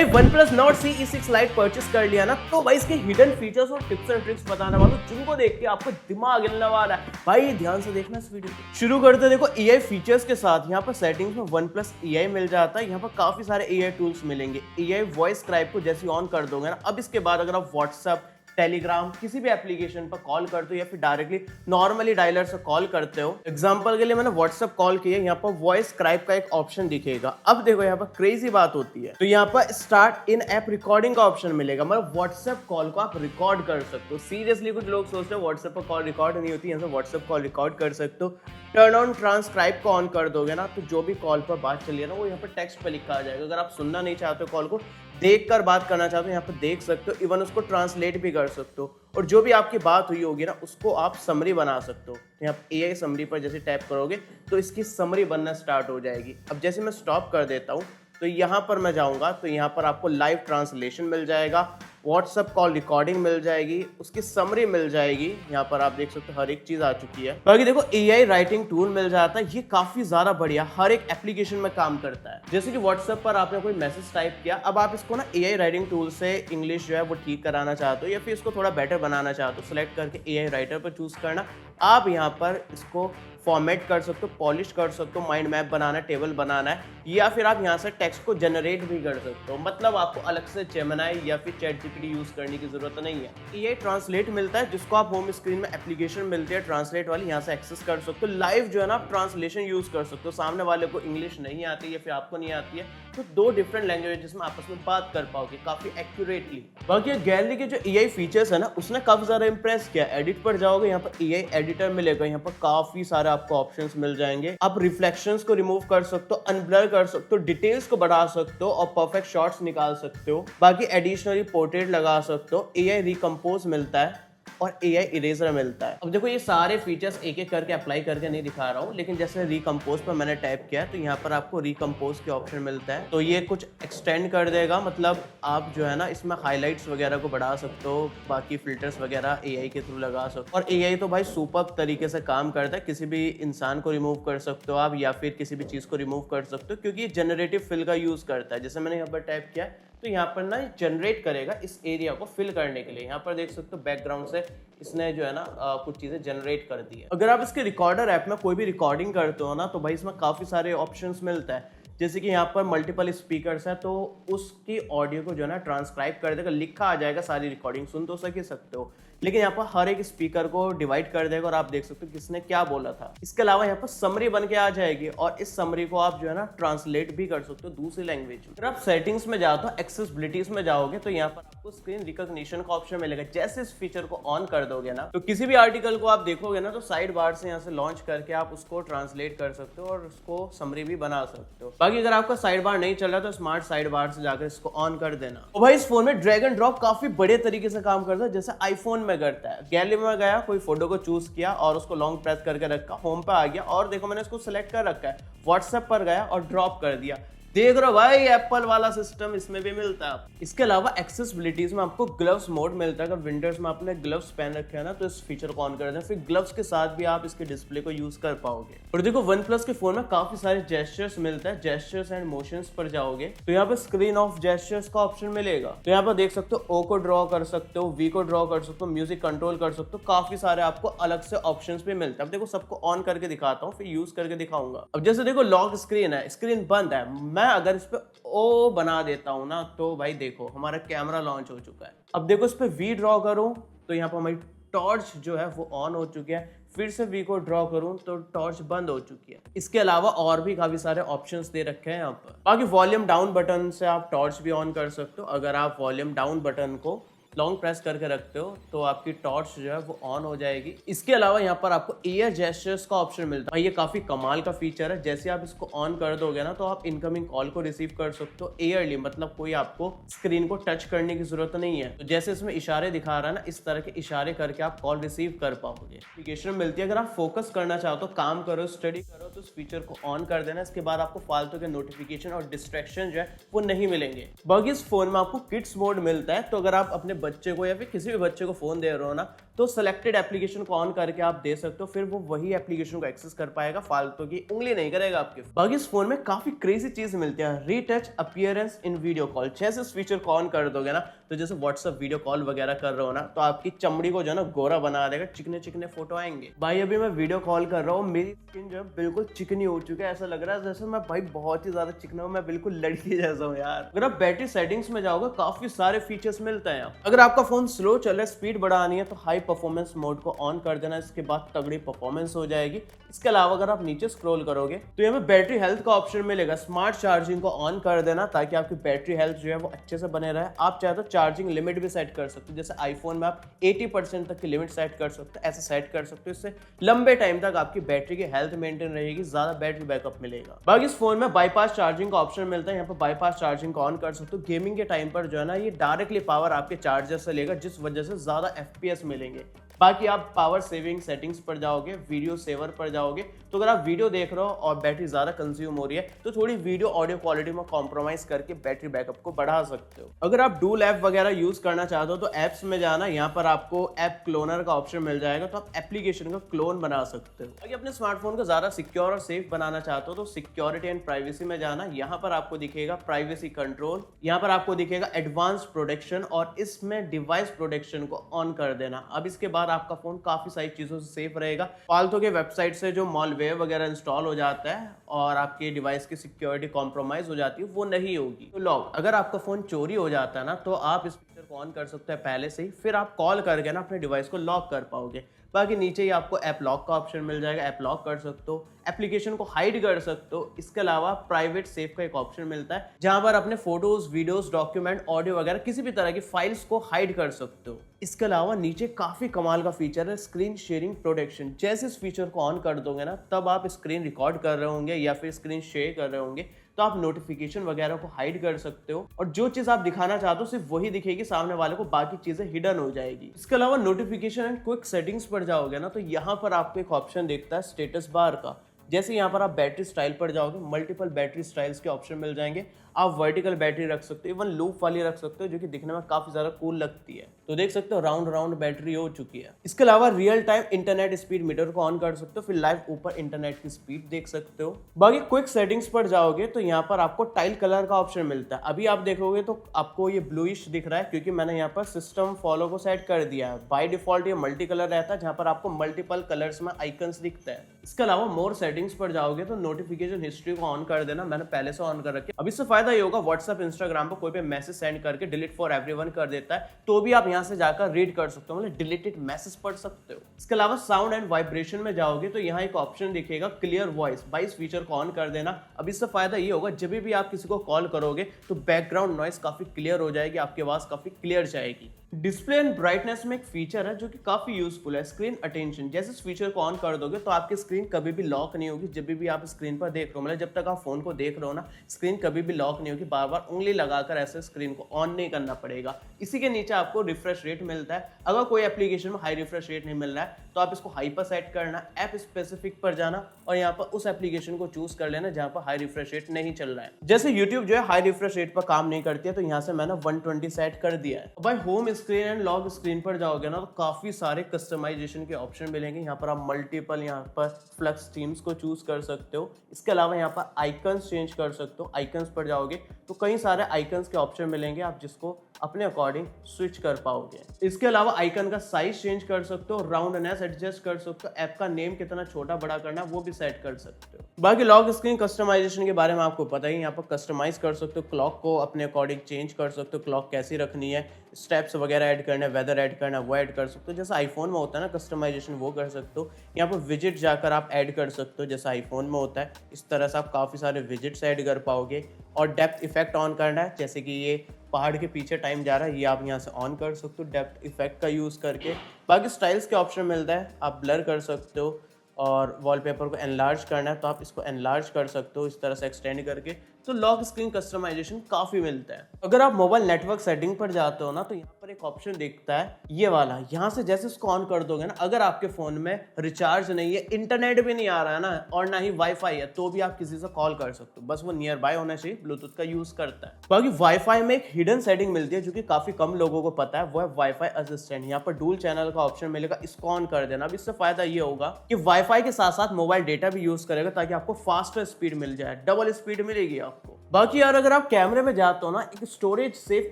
भाई OnePlus Nord CE 6 Lite purchase कर लिया ना, तो भाई इसके हिडन फीचर्स और टिप्स एंड ट्रिक्स बताने वाला हूं, जिनको देख के आपको दिमाग हिलने वाला है। भाई ध्यान से देखना इस वीडियो को। शुरू करते देखो AI फीचर्स के साथ। यहाँ पर सेटिंग्स में OnePlus AI मिल जाता है। यहाँ पर काफी सारे AI टूल्स मिलेंगे। AI वॉइस स्क्राइब को जैसे ऑन कर दोगे ना, अब इसके बाद अगर आप WhatsApp, टेलीग्राम किसी भी एप्लीकेशन पर कॉल करते हो या फिर डायरेक्टली नॉर्मली डायलर से कॉल करते हो, एग्जांपल के लिए मैंने व्हाट्सएप कॉल किया, यहाँ पर वॉइस स्क्राइब का एक ऑप्शन दिखेगा। अब देखो यहाँ पर क्रेजी बात होती है, तो यहाँ पर स्टार्ट इन ऐप रिकॉर्डिंग का ऑप्शन मिलेगा। मतलब व्हाट्सएप कॉल को आप रिकॉर्ड कर सकते हो। सीरियसली कुछ लोग सोचते हैं व्हाट्सएप पर कॉल रिकॉर्ड नहीं होती, यहाँ से व्हाट्सएप कॉल रिकॉर्ड कर सकते हो। टर्न ऑन ट्रांसक्राइब को ऑन कर दोगे ना, तो जो भी कॉल पर बात चली है ना, वो यहाँ पर टेक्स्ट पे लिखा आ जाएगा। अगर आप सुनना नहीं चाहते हो कॉल को, देख कर बात करना चाहते हो, यहाँ पर देख सकते हो। इवन उसको ट्रांसलेट भी कर सकते हो, और जो भी आपकी बात हुई होगी ना, उसको आप समरी बना सकते हो। यहाँ AI समरी पर जैसे टैप करोगे तो इसकी समरी बनना स्टार्ट हो जाएगी। अब जैसे मैं स्टॉप कर देता हूँ, तो यहाँ पर मैं जाऊँगा, तो यहाँ पर आपको लाइव ट्रांसलेशन मिल जाएगा, व्हाट्सएप कॉल रिकॉर्डिंग मिल जाएगी, उसकी समरी मिल जाएगी। यहाँ पर आप देख सकते हो हर एक चीज आ चुकी है। बाकी देखो AI राइटिंग टूल मिल जाता है, ये काफी ज्यादा बढ़िया हर एक एप्लीकेशन में काम करता है। जैसे कि व्हाट्सएप पर आपने कोई मैसेज टाइप किया, अब आप इसको ना AI राइटिंग टूल से इंग्लिश जो है वो ठीक कराना चाहते हो, या फिर इसको थोड़ा बेटर बनाना चाहते हो, सिलेक्ट करके AI राइटर पर चूज करना। आप यहाँ पर इसको फॉर्मेट कर सकते हो, पॉलिश कर सकते हो, माइंड मैप बनाना है, टेबल बनाना है, या फिर आप यहाँ से टेक्स्ट को जनरेट भी कर सकते हो। मतलब आपको अलग से जेमिनी या फिर ChatGPT यूज करने की जरूरत नहीं है। AI ट्रांसलेट मिलता है, जिसको आप होम स्क्रीन में एप्लीकेशन मिलती है ट्रांसलेट वाली, यहाँ से एक्सेस कर सकते हो। लाइव जो है ना, आप ट्रांसलेशन यूज कर सकते हो। सामने वाले को इंग्लिश नहीं आती या फिर आपको नहीं आती है, तो दो डिफरेंट लैंग्वेजेस में आपस में बात कर पाओगे काफी एक्यूरेटली। बाकी गैलरी के जो AI फीचर्स है ना, उसने काफी ज्यादा इंप्रेस किया। एडिट पर जाओगे, यहाँ पर AI एडिटर मिलेगा, यहाँ पर काफी सारे आपको ऑप्शंस मिल जाएंगे। आप रिफ्लेक्शंस को रिमूव कर सकते हो, अनब्लर कर सकते हो, डिटेल्स को बढ़ा सकते हो, और परफेक्ट शॉट्स निकाल सकते हो। बाकी एडिशनली पोर्ट्रेट लगा सकते हो। AI रिकम्पोज मिलता है और AI इरेजर मिलता है। अब देखो ये सारे फीचर्स एक एक करके अप्लाई करके नहीं दिखा रहा हूँ, लेकिन जैसे रिकम्पोज पर मैंने टाइप किया, तो यहाँ पर आपको रिकम्पोज के ऑप्शन मिलता है। तो ये कुछ एक्सटेंड कर देगा, मतलब आप जो है ना, इसमें हाईलाइट्स वगैरह को बढ़ा सकते हो, बाकी फिल्टर्स वगैरह AI के थ्रू लगा सकते हो। और AI तो भाई सुपर तरीके से काम करता है। किसी भी इंसान को रिमूव कर सकते हो आप, या फिर किसी भी चीज को रिमूव कर सकते हो, क्योंकि ये जनरेटिव फिल का यूज करता है। जैसे मैंने यहाँ पर टाइप किया, तो यहाँ पर ना जनरेट करेगा इस एरिया को फिल करने के लिए। यहाँ पर देख सकते हो बैकग्राउंड से इसने जो है ना कुछ चीजें जनरेट कर दी है। अगर आप इसके रिकॉर्डर ऐप में कोई भी रिकॉर्डिंग करते हो ना, तो भाई इसमें काफी सारे ऑप्शंस मिलता है। जैसे कि यहाँ पर मल्टीपल स्पीकर्स है, तो उसकी ऑडियो को जो है ना ट्रांसक्राइब कर देगा, लिखा आ जाएगा, सारी रिकॉर्डिंग सुन तो सकते हो, लेकिन यहाँ पर हर एक स्पीकर को डिवाइड कर देगा और आप देख सकते हो किसने क्या बोला था। इसके अलावा यहाँ पर समरी बन के आ जाएगी, और इस समरी को आप जो है ना ट्रांसलेट भी कर सकते हो दूसरी लैंग्वेज में। अगर आप सेटिंग्स में जाओ तो एक्सेसिबिलिटीज में जाओगे, तो यहाँ पर आपको स्क्रीन रिकॉग्निशन का ऑप्शन मिलेगा। जैसे इस फीचर को ऑन कर दोगे ना, तो किसी भी आर्टिकल को आप देखोगे ना, तो साइड बार से यहाँ से लॉन्च करके आप उसको ट्रांसलेट कर सकते हो और उसको समरी भी बना सकते हो। बाकी अगर आपका साइड बार नहीं चल रहा, तो स्मार्ट साइड बार से जाकर इसको ऑन कर देना। तो भाई इस फोन में ड्रैग एंड ड्रॉप काफी बड़े तरीके से काम करता है, जैसे आईफोन में करता है। गैलरी में गया, कोई फोटो को चूज किया और उसको लॉन्ग प्रेस करके रखा, होम पे आ गया, और देखो मैंने इसको सिलेक्ट कर रखा है, व्हाट्सएप पर गया और ड्रॉप कर दिया। देख रहे हो भाई, एप्पल वाला सिस्टम इसमें भी मिलता है। इसके अलावा एक्सेसिबिलिटीज में आपको ग्लव्स मोड मिलता है। अगर विंटर्स में आपने ग्लव्स पहन रखे हैं ना, तो इस फीचर को ऑन कर दें, फिर ग्लव्स के साथ भी आप इसके डिस्प्ले को यूज कर पाओगे। और देखो OnePlus के फोन में काफी सारे जेस्चर्स मिलता है। जेस्चर्स एंड मोशंस पर जाओगे, तो यहाँ पे स्क्रीन ऑफ जेस्चर्स का ऑप्शन मिलेगा। तो यहाँ पर देख सकते हो O को ड्रॉ कर सकते हो, V को ड्रॉ कर सकते हो, म्यूजिक कंट्रोल कर सकते हो, काफी सारे आपको अलग से ऑप्शंस भी मिलते हैं। अब देखो सबको ऑन करके दिखाता हूँ, फिर यूज करके दिखाऊंगा। अब जैसे देखो लॉक स्क्रीन है, स्क्रीन बंद है, मैं अगर इस पे ओ बना देता हूं ना, तो भाई देखो हमारा कैमरा लॉन्च हो चुका है। अब देखो इस पे वी ड्रॉ करूं, तो यहाँ पर हमारी टॉर्च जो है वो ऑन हो चुकी है। फिर से वी को ड्रॉ करूं, तो टॉर्च बंद हो चुकी है। इसके अलावा और भी काफी सारे ऑप्शंस दे रखे हैं यहाँ पर। बाकी वॉल्यूम डाउन बटन से आप टॉर्च भी ऑन कर सकते हो। अगर आप वॉल्यूम डाउन बटन को लॉन्ग प्रेस करके रखते हो, तो आपकी टॉर्च जो है वो ऑन हो जाएगी। इसके अलावा यहाँ पर आपको एयर जेस्चर्स का ऑप्शन मिलता है। ये काफी कमाल का फीचर है। जैसे आप इसको ऑन कर दोगे ना, तो आप इनकमिंग कॉल को रिसीव कर सकते हो एयरली, मतलब कोई आपको स्क्रीन को टच करने की जरूरत नहीं है। तो जैसे इसमें इशारे दिखा रहा है ना, इस तरह के इशारे करके आप कॉल रिसीव कर पाओगे। एप्लीकेशन मिलती है, अगर आप फोकस करना चाहो, तो काम करो, स्टडी करो, तो इस फीचर को ऑन कर देना। इसके बाद आपको फालतू के नोटिफिकेशन और डिस्ट्रैक्शन जो है वो नहीं मिलेंगे। बाकी इस फोन में आपको किड्स मोड मिलता है, तो अगर आप अपने बच्चे को या फिर किसी भी बच्चे को फोन दे रहे हो ना, तो तो सिलेक्टेड एप्लीकेशन को ऑन करके आप दे सकते हो, फिर वो वही एप्लीकेशन को एक्सेस कर पाएगा, फालतू की उंगली नहीं करेगा आपके। बाकी इस फोन में काफी क्रेजी चीज मिलती है, रीटच अपीयरेंस इन वीडियो कॉल। जैसे इस फीचर को ऑन कर दोगे ना, तो जैसे व्हाट्सएप वीडियो कॉल वगैरह कर रहे हो ना, तो आपकी चमड़ी को जो है ना गोरा बना देगा, चिकने चिकने फोटो आएंगे। भाई अभी मैं वीडियो कॉल कर रहा हूँ, मेरी स्किन जो है बिल्कुल चिकनी हो चुकी है, ऐसा लग रहा है जैसे मैं भाई बहुत ही ज्यादा चिकना हूँ, मैं बिल्कुल लड़की जैसा हूँ यार। अगर आप बैटरी सेटिंग्स में जाओगे काफी सारे फीचर्स मिलते हैं। अगर आपका फोन स्लो चल रहा है, स्पीड बढ़ानी है, तो हाई परफॉर्मेंस मोड को ऑन कर देना, इसके बाद तगड़ी परफॉर्मेंस हो जाएगी। इसके अलावा अगर आप नीचे स्क्रॉल करोगे तो यहाँ पे बैटरी हेल्थ का ऑप्शन मिलेगा, स्मार्ट चार्जिंग को ऑन कर देना ताकि आपकी बैटरी हेल्थ जो है वो अच्छे से बने रहे। आप चाहे तो चार्जिंग लिमिट भी सेट कर सकते हो, जैसे आईफोन में आप 80% तक की लिमिट सेट कर सकते हो, ऐसे सेट कर सकते हो। इससे लंबे टाइम तक आपकी बैटरी की हेल्थ मेंटेन रहेगी, ज्यादा बैटरी बैकअप मिलेगा। बाकी इस फोन में बाईपास चार्जिंग का ऑप्शन मिलता है, यहाँ पर बाईपास चार्जिंग को ऑन कर सकते हो। गेमिंग के टाइम पर जो है ना ये डायरेक्टली पावर आपके चार्जर से लेगा, जिस वजह से ज्यादा FPS मिलेंगे। बाकी आप पावर सेविंग सेटिंग्स पर जाओगे, वीडियो सेवर पर जाओगे, तो अगर आप वीडियो देख रहे हो और बैटरी ज्यादा कंज्यूम हो रही है तो थोड़ी वीडियो ऑडियो क्वालिटी में कॉम्प्रोमाइज करके बैटरी बैकअप को बढ़ा सकते हो। अगर आप डूल ऐप वगैरह यूज करना चाहते हो तो ऐप्स में जाना, यहाँ पर आपको ऐप क्लोनर का ऑप्शन मिल जाएगा, तो आप एप्लीकेशन का क्लोन बना सकते हो। अगर अपने स्मार्टफोन को ज्यादा सिक्योर और सेफ बनाना चाहते हो तो सिक्योरिटी एंड प्राइवेसी में जाना, यहाँ पर आपको दिखेगा प्राइवेसी कंट्रोल, यहाँ पर आपको दिखेगा एडवांस प्रोटेक्शन, और इसमें डिवाइस प्रोटेक्शन को ऑन कर देना। अब इसके बाद आपका फोन काफी सारी चीजों से सेफ रहेगा। फालतू के वेबसाइट से जो मॉलवेयर वगैरह इंस्टॉल हो जाता है और आपके डिवाइस की सिक्योरिटी कॉम्प्रोमाइज हो जाती है, वो नहीं होगी। तो लॉक, अगर आपका फोन चोरी हो जाता है ना, तो आप इस फीचर को ऑन कर सकते हैं पहले से ही, फिर आप कॉल करके ना अपने डिवाइस को लॉक कर पाओगे। बाकी नीचे ही आपको ऐप लॉक का ऑप्शन मिल जाएगा, ऐप लॉक कर सकते हो, एप्लीकेशन को हाइड कर सकते हो। इसके अलावा प्राइवेट सेव का एक ऑप्शन मिलता है, जहां पर अपने फोटोज, वीडियोस, डॉक्यूमेंट, ऑडियो वगैरह किसी भी तरह की फाइल्स को हाइड कर सकते हो। इसके अलावा नीचे काफी कमाल का फीचर है, स्क्रीन शेयरिंग प्रोटेक्शन। जैसे इस फीचर को ऑन कर दोगे ना, तब आप स्क्रीन रिकॉर्ड कर रहे होंगे या फिर स्क्रीन शेयर कर रहे होंगे, तो आप नोटिफिकेशन वगैरह को हाइड कर सकते हो, और जो चीज आप दिखाना चाहते हो सिर्फ वही दिखेगी सामने वाले को, बाकी चीजें हिडन हो जाएगी। इसके अलावा नोटिफिकेशन एंड क्विक सेटिंग्स पर जाओगे ना, तो यहाँ पर आपको एक ऑप्शन दिखता है स्टेटस बार का। जैसे यहाँ पर आप बैटरी स्टाइल पर जाओगे, मल्टीपल बैटरी स्टाइल्स के ऑप्शन मिल जाएंगे। आप वर्टिकल बैटरी रख सकते हो, इवन लूप वाली रख सकते हो, जो कि दिखने में काफी ज्यादा कूल लगती है। तो देख सकते हो राउंड राउंड बैटरी हो चुकी है। इसके अलावा real time internet speed metre को ऑन कर सकते हो, फिर लाइव ऊपर इंटरनेट की स्पीड देख सकते हो। बाकी क्विक सेटिंग्स पर जाओगे तो यहाँ पर आपको टाइल कलर का ऑप्शन मिलता है। अभी आप देखोगे तो आपको ये ब्लूइश दिख रहा है, क्योंकि मैंने यहाँ पर सिस्टम फॉलो को सेट कर दिया है। बाय डिफॉल्ट ये मल्टी कलर रहता है, जहाँ पर आपको मल्टीपल कलर्स में आइकन्स दिखता है। इसके अलावा मोर सेटिंग्स पर जाओगे तो नोटिफिकेशन हिस्ट्री को ऑन कर देना, मैंने पहले से ऑन कर रखी है। अब इससे फायदा ये होगा, व्हाट्सएप इंस्टाग्राम पर कोई भी मैसेज सेंड करके डिलीट फॉर एवरीवन कर देता है, तो भी आप यहाँ से जाकर रीड कर सकते हो, मतलब डिलीटेड मैसेज पढ़ सकते हो। इसके अलावा साउंड एंड वाइब्रेशन में जाओगे तो यहाँ एक ऑप्शन दिखेगा क्लियर वॉइस, भाई इस फीचर को ऑन कर देना। अब इससे फायदा ये होगा, जब भी आप किसी को कॉल करोगे तो बैकग्राउंड नॉइस काफी क्लियर हो जाएगी, आपकी आवाज काफी क्लियर जाएगी। डिस्प्ले एंड ब्राइटनेस में एक फीचर है जो कि काफी यूजफुल है, स्क्रीन अटेंशन। जैसे इस फीचर को ऑन कर दोगे तो आपकी स्क्रीन कभी भी लॉक नहीं होगी, जब भी आप स्क्रीन पर देख रहे हो, मतलब जब तक आप फोन को देख रहे हो ना, स्क्रीन कभी भी लॉक नहीं होगी, बार बार उंगली लगाकर ऐसे स्क्रीन को ऑन नहीं करना पड़ेगा। इसी के नीचे आपको रिफ्रेश रेट मिलता है, अगर कोई एप्लीकेशन में हाई रिफ्रेश रेट नहीं मिल रहा है तो आप इसको हाई पर सेट करना, ऐप स्पेसिफिक पर जाना और यहाँ पर उस एप्लीकेशन को चूज कर लेना जहाँ पर हाई रिफ्रेश रेट नहीं चल रहा है। जैसे यूट्यूब जो है हाई रिफ्रेश रेट पर काम नहीं करती है, तो यहाँ से मैंने 120 सेट कर दिया है। भाई home screen and lock screen पर जाओगे ना, तो काफी सारे कस्टमाइजेशन के ऑप्शन मिलेंगे। यहाँ पर आप मल्टीपल यहाँ पर फ्लक्स थीम्स को चूज कर सकते हो। इसके अलावा यहाँ पर आइकन्स चेंज कर सकते हो। आइकन्स पर जाओगे तो कई सारे आइकन्स के ऑप्शन मिलेंगे, आप जिसको अपने अकॉर्डिंग स्विच कर पाओगे। इसके अलावा आइकन का साइज चेंज कर सकते हो, राउंडनेस एडजस्ट कर सकते हो, ऐप का नेम कितना छोटा बड़ा करना वो भी सेट कर सकते हो। बाकी लॉक स्क्रीन कस्टमाइजेशन के बारे में आपको पता ही, यहाँ पर कस्टमाइज कर सकते हो, क्लॉक को अपने अकॉर्डिंग चेंज कर सकते हो, क्लॉक कैसी रखनी है, स्टेप्स वगैरह ऐड करना है, वेदर ऐड करना है वो ऐड कर सकते हो। जैसे आईफोन में होता है ना कस्टमाइजेशन, वो कर सकते हो। यहाँ पर विजिट जाकर आप ऐड कर सकते हो, जैसे आईफोन में होता है, इस तरह से आप काफ़ी सारे विजिट्स ऐड कर पाओगे। और डेप्थ इफेक्ट ऑन करना है, जैसे कि ये पहाड़ के पीछे टाइम जा रहा है, ये आप यहाँ से ऑन कर सकते हो डेप्थ इफेक्ट का यूज़ करके। बाकी स्टाइल्स के ऑप्शन मिलता है, आप ब्लर कर सकते हो, और वॉलपेपर को एनलार्ज करना है तो आप इसको एनलार्ज कर सकते हो इस तरह से एक्सटेंड करके। तो लॉक स्क्रीन कस्टमाइजेशन काफ़ी मिलता है। अगर आप मोबाइल नेटवर्क सेटिंग पर जाते हो ना, तो यहाँ पर पर एक ऑप्शन दिखता है ये वाला, यहाँ से जैसे इसको ऑन कर दोगे ना, अगर आपके फोन में रिचार्ज नहीं है, इंटरनेट भी नहीं आ रहा है ना, और ना ही वाईफाई है, तो भी आप किसी से कॉल कर सकते हो। बस वो नियर बाय होना चाहिए, ब्लूटूथ का यूज करता है। बाकी वाईफाई में एक हिडन सेटिंग मिलती है जो कि काफी कम लोगों को पता है, वो है वाईफाई असिस्टेंट। यहाँ पर डुअल चैनल का ऑप्शन मिलेगा, इसको ऑन कर देना। अब इससे फायदा ये होगा कि वाईफाई के साथ साथ मोबाइल डेटा भी यूज करेगा, ताकि आपको फास्टर स्पीड मिल जाए, डबल स्पीड मिलेगी आपको। बाकी यार अगर आप कैमरे में जाते हो ना, एक स्टोरेज सेव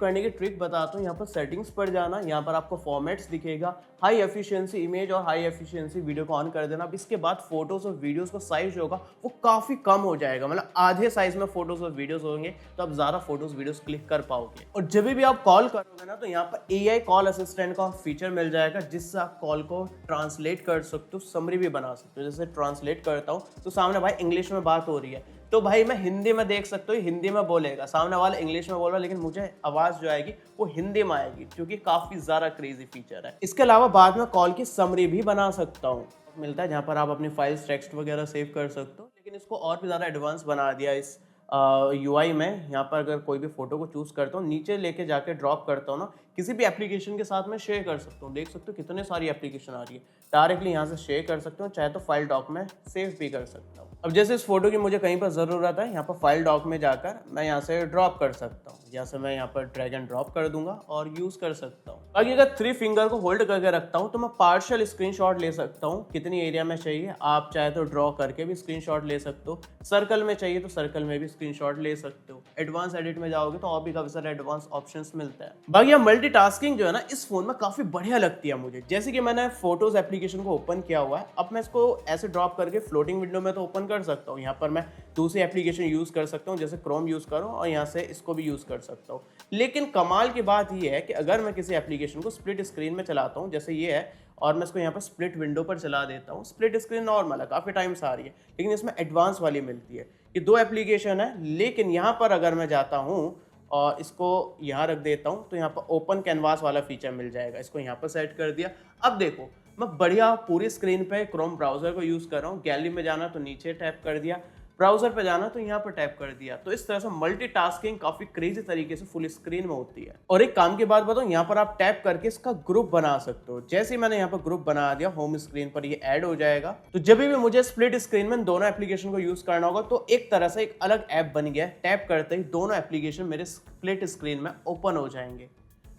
करने की ट्रिक बताता हूँ। यहाँ पर सेटिंग्स पर जाना, यहाँ पर आपको फॉर्मेट्स दिखेगा, हाई एफिशिएंसी इमेज और हाई एफिशिएंसी वीडियो को ऑन कर देना। अब इसके बाद फोटोज और वीडियोस का साइज होगा वो काफी कम हो जाएगा, मतलब आधे साइज में फोटोज और वीडियोस होंगे, तो आप ज्यादा फोटोज वीडियोस क्लिक कर पाओगे। और जब भी आप कॉल करोगे ना, तो यहाँ पर AI कॉल असिस्टेंट का फीचर मिल जाएगा, जिससे आप कॉल को ट्रांसलेट कर सकते हो, समरी भी बना सकते हो। जैसे ट्रांसलेट करता हूँ तो सामने भाई इंग्लिश में बात हो रही है, तो भाई मैं हिंदी में देख सकता हूँ, हिंदी में बोलेगा, सामने वाला इंग्लिश में बोल रहा है, लेकिन मुझे आवाज जो आएगी वो हिंदी में आएगी, क्योंकि काफी ज्यादा क्रेजी फीचर है। इसके अलावा बाद में कॉल की समरी भी बना सकता हूँ, मिलता है जहाँ पर आप अपनी फाइल्स टेक्स्ट वगैरह सेव कर सकते हो। लेकिन इसको और भी ज्यादा एडवांस बना दिया इस UI में। यहाँ पर अगर कोई भी फोटो को चूज करता हूँ, नीचे लेके जाके ड्रॉप करता हूँ ना, किसी भी एप्लीकेशन के साथ में शेयर कर सकता हूँ। देख सकते हो कितने सारी एप्लीकेशन आ रही है, डायरेक्टली यहाँ से शेयर कर सकते हो, चाहे तो फाइल डॉक में सेव भी कर सकता हूँ। अब जैसे इस फोटो की मुझे कहीं पर जरूरत है, यहाँ पर फाइल डॉक में जाकर मैं यहाँ से ड्रॉप कर सकता हूँ, यहाँ से मैं यहाँ पर ड्रैग एंड ड्रॉप कर दूंगा और यूज कर सकता हूँ। बाकी अगर 3 फिंगर को होल्ड करके रखता हूँ तो मैं पार्शियल स्क्रीनशॉट ले सकता हूँ, कितनी एरिया में चाहिए। आप चाहे तो ड्रॉ करके भी स्क्रीनशॉट ले सकते हो, सर्कल में चाहिए तो सर्कल में भी स्क्रीनशॉट ले सकते हो। एडवांस एडिट में जाओगे तो और भी काफी सारे एडवांस ऑप्शंस मिलते हैं। बाकी यहाँ मल्टीटास्किंग जो है ना, इस फोन में काफी बढ़िया लगती है मुझे। जैसे कि मैंने फोटोज एप्लीकेशन को ओपन किया हुआ है, अब मैं इसको ऐसे ड्रॉप करके फ्लोटिंग विंडो में तो ओपन कर सकता हूँ। यहाँ पर मैं दूसरी एप्लीकेशन यूज कर सकता हूँ, जैसे क्रोम यूज करूँ, और यहाँ से इसको भी यूज कर सकता हूँ। लेकिन कमाल की बात यह है कि अगर मैं किसी एप्लीकेशन को स्प्लिट स्क्रीन में चलाता हूँ, जैसे ये है, और मैं इसको यहाँ पर स्प्लिट विंडो पर चला देता हूँ, स्प्लिट स्क्रीन नॉर्मल है, काफी टाइम से आ रही है, लेकिन इसमें एडवांस वाली मिलती है। ये 2 एप्लीकेशन है, लेकिन यहाँ पर अगर मैं जाता हूँ और इसको यहाँ रख देता हूँ, तो यहाँ पर ओपन कैनवास वाला फीचर मिल जाएगा। इसको यहाँ पर सेट कर दिया। अब देखो मैं बढ़िया पूरी स्क्रीन पे क्रोम ब्राउजर को यूज कर रहा हूँ। गैलरी में जाना तो नीचे टैप कर दिया, ब्राउजर पे जाना तो यहाँ पर टैप कर दिया। तो इस तरह से मल्टीटास्किंग काफी क्रेजी तरीके से फुल स्क्रीन में होती है। और एक काम की बात बताऊं, यहाँ पर आप टैप करके इसका ग्रुप बना सकते हो। जैसे ही मैंने यहाँ पर ग्रुप बना दिया, होम स्क्रीन पर ये ऐड हो जाएगा। तो जब भी मुझे स्प्लिट स्क्रीन में दोनों एप्लीकेशन को यूज करना होगा, तो एक तरह से एक अलग ऐप बन गया। टैप करते ही दोनों एप्लीकेशन मेरे स्प्लिट स्क्रीन में ओपन हो जाएंगे।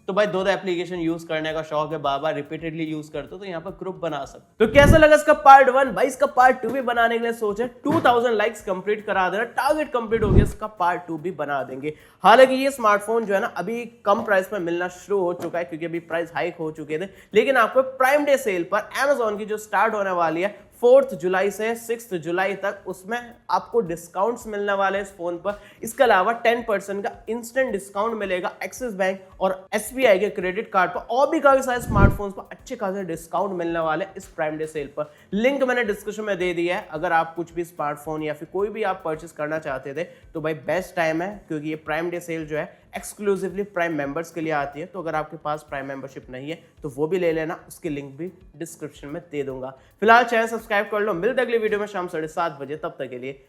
तो भाई दोनों एप्लीकेशन यूज करने का शौक है, बार-बार रिपीटेडली यूज करते हो, तो यहाँ पर ग्रुप बना सकते। तो कैसा लगा इसका पार्ट 1? भाई इसका पार्ट 2 भी बनाने के लिए सोचे 2000 लाइक्स कंप्लीट करा देना, टारगेट कंप्लीट हो गया, इसका पार्ट 2 भी बना देंगे। हालांकि ये स्मार्टफोन जो है ना, अभी कम प्राइस में मिलना शुरू हो चुका है, क्योंकि अभी प्राइस हाइक हो चुके थे। लेकिन आपको प्राइम डे सेल पर Amazon की जो स्टार्ट होने वाली है 4 जुलाई से 6 जुलाई तक, उसमें आपको डिस्काउंट्स मिलने वाले हैं इस फोन पर। इसके अलावा 10% का इंस्टेंट डिस्काउंट मिलेगा एक्सिस बैंक और SBI के क्रेडिट कार्ड पर, और भी काफी सारे स्मार्टफोन्स पर अच्छे खासे डिस्काउंट मिलने वाले इस प्राइम डे सेल पर। लिंक मैंने डिस्क्रिप्शन में दे दिया है। अगर आप कुछ भी स्मार्टफोन या फिर कोई भी आप परचेस करना चाहते थे, तो भाई बेस्ट टाइम है, क्योंकि ये प्राइम डे सेल जो है एक्सक्लूसिवली प्राइम मेंबर्स के लिए आती है। तो अगर आपके पास प्राइम मेंबरशिप नहीं है तो वो भी ले लेना, उसकी लिंक भी डिस्क्रिप्शन में दे दूंगा। फिलहाल चैनल सब्सक्राइब कर लो। मिलते अगले वीडियो में शाम 7:30 बजे, तब तक के लिए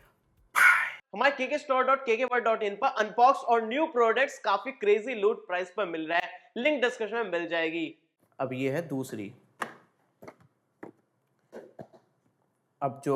हमारे kkstore.kkworld.in पर अनबॉक्स और न्यू प्रोडक्ट्स काफी क्रेजी लूट प्राइस पर मिल रहा है, लिंक डिस्क्रिप्शन में मिल जाएगी। अब ये है दूसरी, अब जो